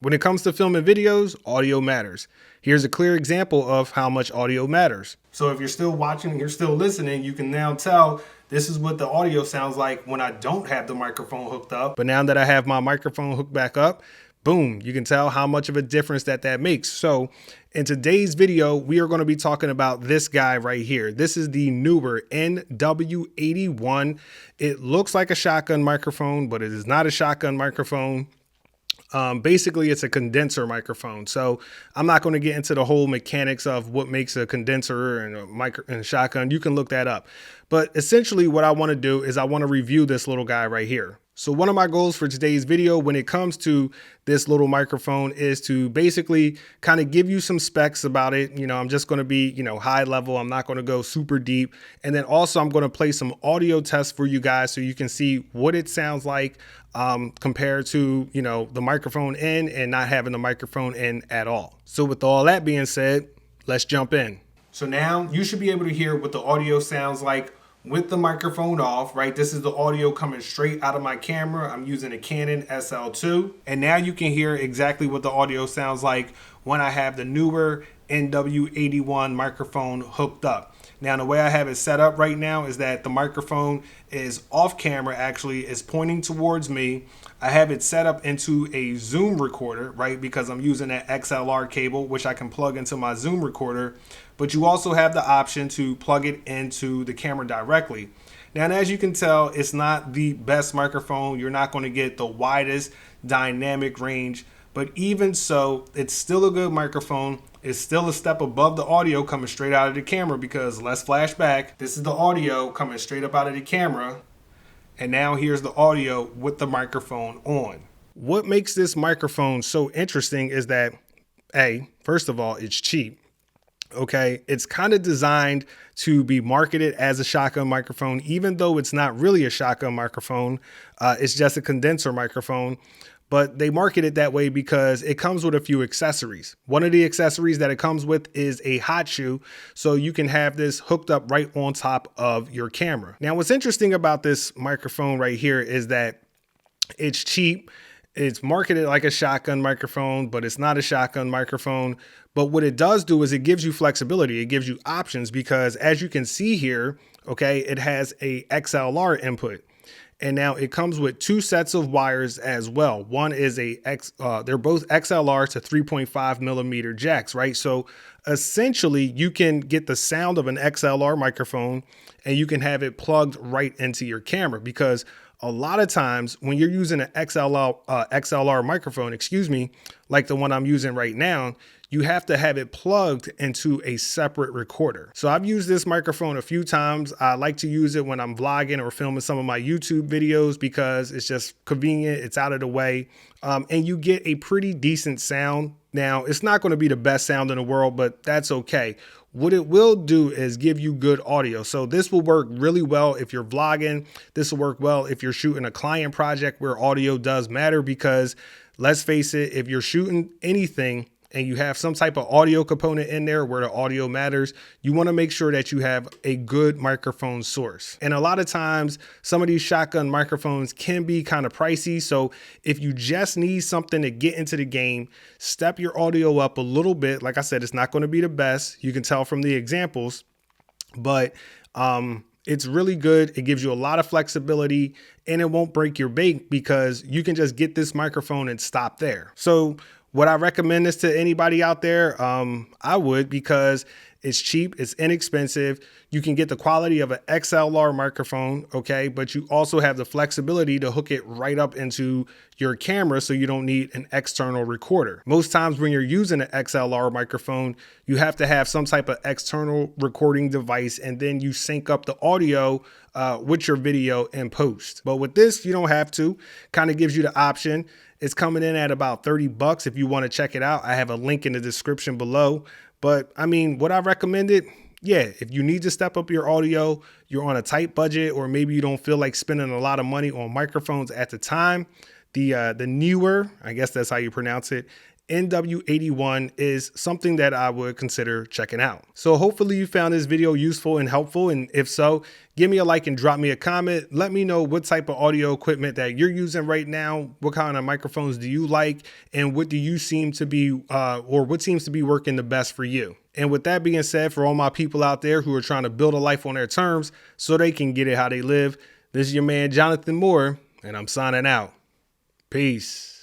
When it comes to filming videos, audio matters. Here's a clear example of how much audio matters. So if you're still watching and you're still listening, you can now tell this is what the audio sounds like when I don't have the microphone hooked up. But now that I have my microphone hooked back up, boom, you can tell how much of a difference that makes. So in today's video, we are going to be talking about this guy right here. This is the Neewer NW-81. It looks like a shotgun microphone, but it is not a shotgun microphone. Basically, it's a condenser microphone. So I'm not going to get into the whole mechanics of what makes a condenser and a shotgun. You can look that up. But essentially what I want to do is I want to review this little guy right here. So one of my goals for today's video when it comes to this little microphone is to basically kind of give you some specs about it. I'm just going to be, high level. I'm not going to go super deep. And then also I'm going to play some audio tests for you guys so you can see what it sounds like compared to, the microphone in and not having the microphone in at all. So with all that being said, let's jump in. So now you should be able to hear what the audio sounds like with the microphone off, right? This is the audio coming straight out of my camera. I'm using a Canon SL2. And now you can hear exactly what the audio sounds like when I have the Neewer NW-81 microphone hooked up. Now, the way I have it set up right now is that the microphone is off camera, actually is pointing towards me. I have it set up into a Zoom recorder, right? Because I'm using that XLR cable, which I can plug into my Zoom recorder. But you also have the option to plug it into the camera directly. Now, as you can tell, it's not the best microphone. You're not going to get the widest dynamic range. But even so, it's still a good microphone. It's still a step above the audio coming straight out of the camera because let's flash back. This is the audio coming straight up out of the camera. And now here's the audio with the microphone on. What makes this microphone so interesting is that, first of all, it's cheap. Okay, it's kind of designed to be marketed as a shotgun microphone, even though it's not really a shotgun microphone. It's just a condenser microphone. But they market it that way because it comes with a few accessories. One of the accessories that it comes with is a hot shoe. So you can have this hooked up right on top of your camera. Now, what's interesting about this microphone right here is that it's cheap. It's marketed like a shotgun microphone, but it's not a shotgun microphone. But what it does do is it gives you flexibility. It gives you options because as you can see here, okay, it has a XLR input. And now it comes with two sets of wires as well. One is they're both XLR to 3.5 millimeter jacks, right? So essentially you can get the sound of an XLR microphone and you can have it plugged right into your camera because a lot of times when you're using an XLR microphone, like the one I'm using right now, you have to have it plugged into a separate recorder. So I've used this microphone a few times. I like to use it when I'm vlogging or filming some of my YouTube videos because it's just convenient. It's out of the way. And you get a pretty decent sound. Now, it's not going to be the best sound in the world, but that's okay. What it will do is give you good audio. So this will work really well if you're vlogging. This will work well if you're shooting a client project where audio does matter because let's face it, if you're shooting anything and you have some type of audio component in there where the audio matters, you want to make sure that you have a good microphone source. And a lot of times, some of these shotgun microphones can be kind of pricey. So if you just need something to get into the game, step your audio up a little bit. Like I said, it's not going to be the best. You can tell from the examples, but it's really good. It gives you a lot of flexibility and it won't break your bank because you can just get this microphone and stop there. So would I recommend this to anybody out there? I would because it's cheap, it's inexpensive. You can get the quality of an XLR microphone, okay? But you also have the flexibility to hook it right up into your camera so you don't need an external recorder. Most times when you're using an XLR microphone, you have to have some type of external recording device and then you sync up the audio with your video in post. But with this, you don't have to. Kind of gives you the option. It's coming in at about $30 if you want to check it out. I have a link in the description below. But I mean, would I recommend it? Yeah, if you need to step up your audio, you're on a tight budget, or maybe you don't feel like spending a lot of money on microphones at the time, The Neewer, I guess that's how you pronounce it, NW-81 is something that I would consider checking out. So hopefully you found this video useful and helpful. And if so, give me a like and drop me a comment. Let me know what type of audio equipment that you're using right now. What kind of microphones do you like? And what do you seem to be, or what seems to be working the best for you? And with that being said, for all my people out there who are trying to build a life on their terms so they can get it how they live, this is your man, Jonathan Moore, and I'm signing out. Peace.